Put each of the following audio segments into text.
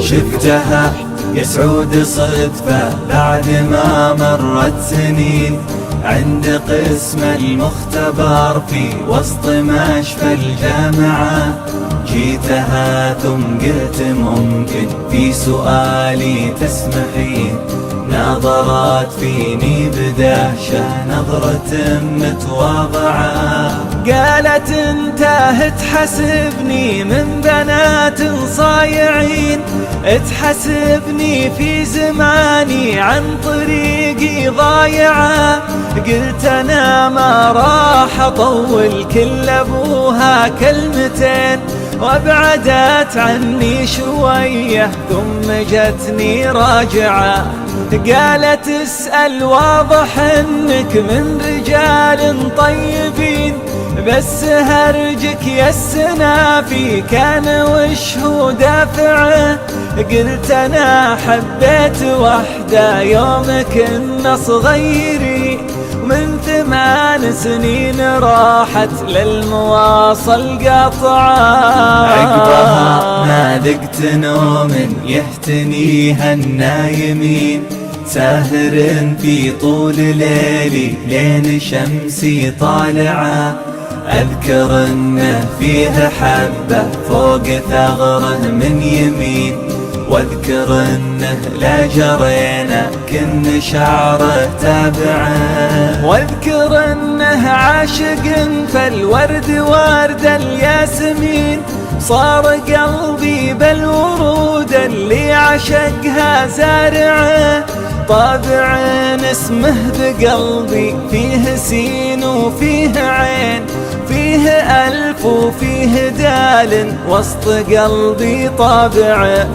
شفتها يا سعود صدفة بعد ما مرت سنين، عند قسم المختبر في وسط مشفى الجامعة. جيتها ثم قلت ممكن في سؤالي تسمحين، نظرت فيني بدهشة نظرة متواضعة، قالت انت تحسبني من بنات صايعين، تحسبني في زماني عن طريقي ضايعة. قلت انا ما راح اطول كل ابوها كلمتين، وابعدت عني شوية ثم جتني راجعة. قالت اسأل واضح انك من رجال طيبين، بس هرجك يا السنافي كان وش هو دافعه. قلت انا حبيت وحدة يوم كنا صغيرين، من 8 سنين راحت للمواصل قاطعة. عقبها ما ذقت نوم يهتنيها النايمين، ساهر في طول ليلي لين شمسي طالعة. أذكر إنه فيه حبة فوق ثغره من يمين، واذكر إنه لا جرينا كن شعره تابعه، واذكر إنه عاشق فالورد ورد الياسمين. صار قلبي بالورود اللي عشقها زارعه، طابع اسمه بقلبي فيه سين وفيه عين، فيه ألف وفيه دال وسط قلبي طابعه.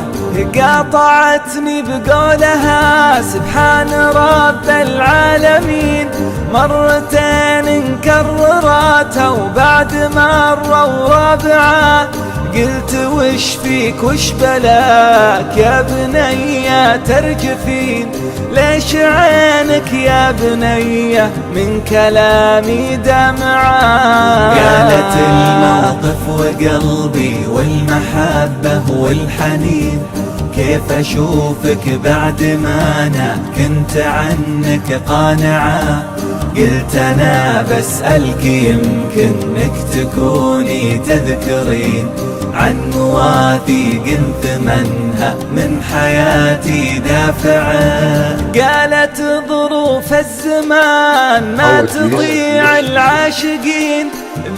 قاطعتني بقولها سبحان رب العالمين، مرتين نكررتها وبعد مرة ورابعة. قلت وش فيك وش بلاك يا بنية ترجفين، ليش عينك يا بنية من كلامي دمعة. قالت الموقف وقلبي والمحبة والحنين، كيف أشوفك بعد ما أنا كنت عنك قانعة. قلت أنا بسألك يمكنك تكوني تذكرين عن مواثيق ثمنها من حياتي دافعة. قالت ظروف الزمان ما تضيع العاشقين،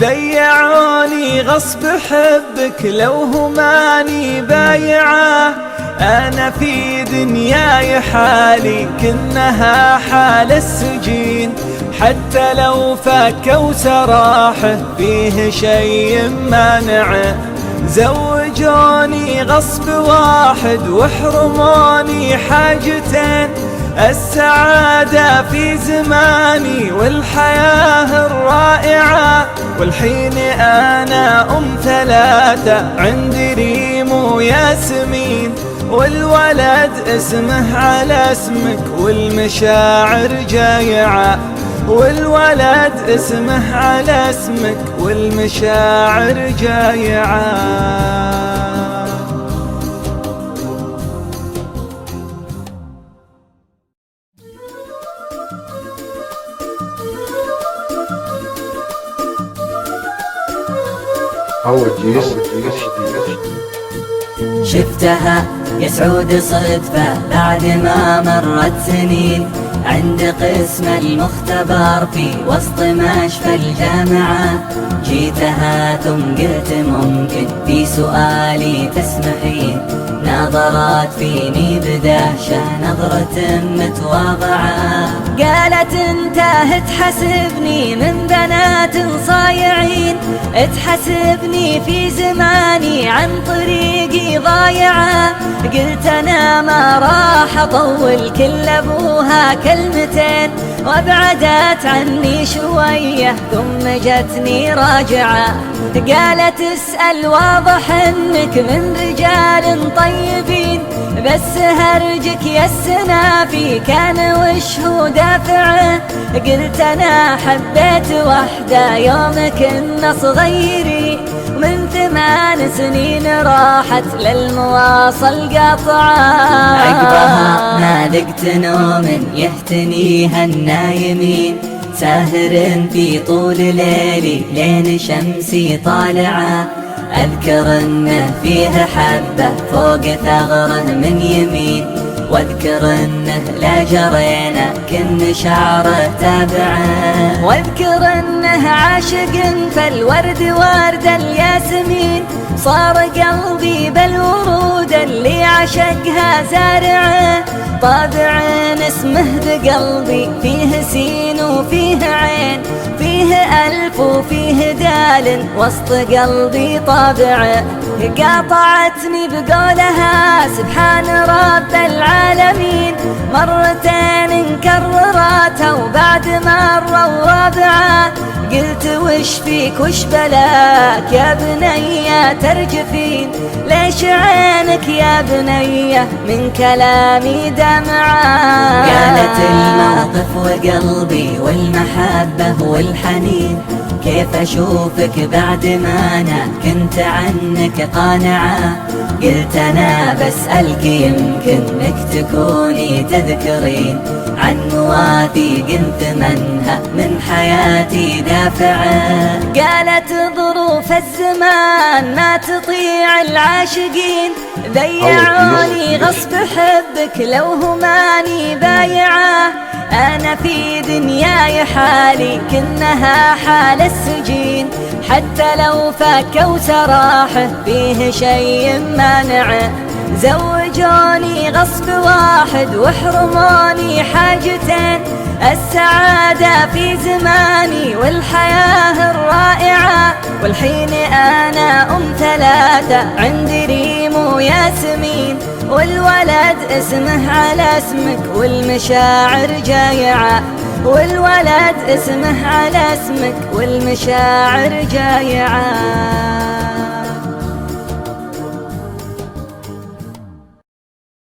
ضيعوني غصب حبك لو هماني بايعة. أنا في دنياي حالي كنها حال السجين، حتى لو فكوا سراحه فيه شيء مانعه. زوجوني غصب واحد وحرموني حاجتين، السعادة في زماني والحياة الرائعة. والحين أنا 3 عندي ريم وياسمين، والولد اسمه على اسمك والمشاعر جايعة، والولد اسمه على اسمك والمشاعر جايعة. شفتها يا سعود صدفة بعد ما مرت سنين، عند قسم المختبر في وسط مشفى الجامعة. جيتها ثم قلت ممكن في سؤالي تسمحين، نظرت فيني بدهشة نظرة متواضعة. قالت انت تحسبني من بنات صايعين، تحسبني في زماني عن طريقي ضايعة. قلت انا ما راح اطول كل ابوها كلمتين وابعدت عني شوية ثم جتني راجعة، قالت اسأل واضح انك من رجال طيبين، بس هرجك يا السنافي كان وش هو دافعه. قلت انا حبيت وحدة يوم كنا صغيرين، من 8 سنين راحت للمواصل قطعة. عقبها ما ذقت نوم يهتنيها النايمين، ساهر في طول ليلي لين شمسي طالعة. أذكر إنه فيه حبة فوق ثغره من يمين، واذكر إنه لا جرينا كن شعره تابعه، واذكر إنه عاشق فالورد ورد الياسمين، صار قلبي بالورود اللي عشقها زارعه. طابع اسمه بقلبي فيه سين وفيه عين، فيه ألف وفيه دال وسط قلبي طابعه. قاطعتني بقولها سبحان رب العالمين، مرتين انكررتها وبعد مرة ورابعة. قلت وش فيك وش بلاك يا بنية ترجفين، ليش عينك يا بنية من كلامي دمعة. قالت الموقف وقلبي والمحبة والحنين، كيف أشوفك بعد ما أنا كنت عنك قانعة. قلت أنا بسألك يمكنك تكوني تذكرين عن مواثيق ثمنها من حياتي دافعة. قالت ظروف الزمان ما تطيع العاشقين، ضيعوني غصب حبك لو هماني بايعة. أنا في دنياي حالي كنها حال السجين، حتى لو فكوا سراحه فيه شيء مانعه. زوجوني غصب واحد وحرموني حاجتين، السعادة في زماني والحياة الرائعة. والحين أنا 3 عندي ريم وياسمين، والولد اسمه على اسمك والمشاعر جايعة، والولد اسمه على اسمك والمشاعر جايعة.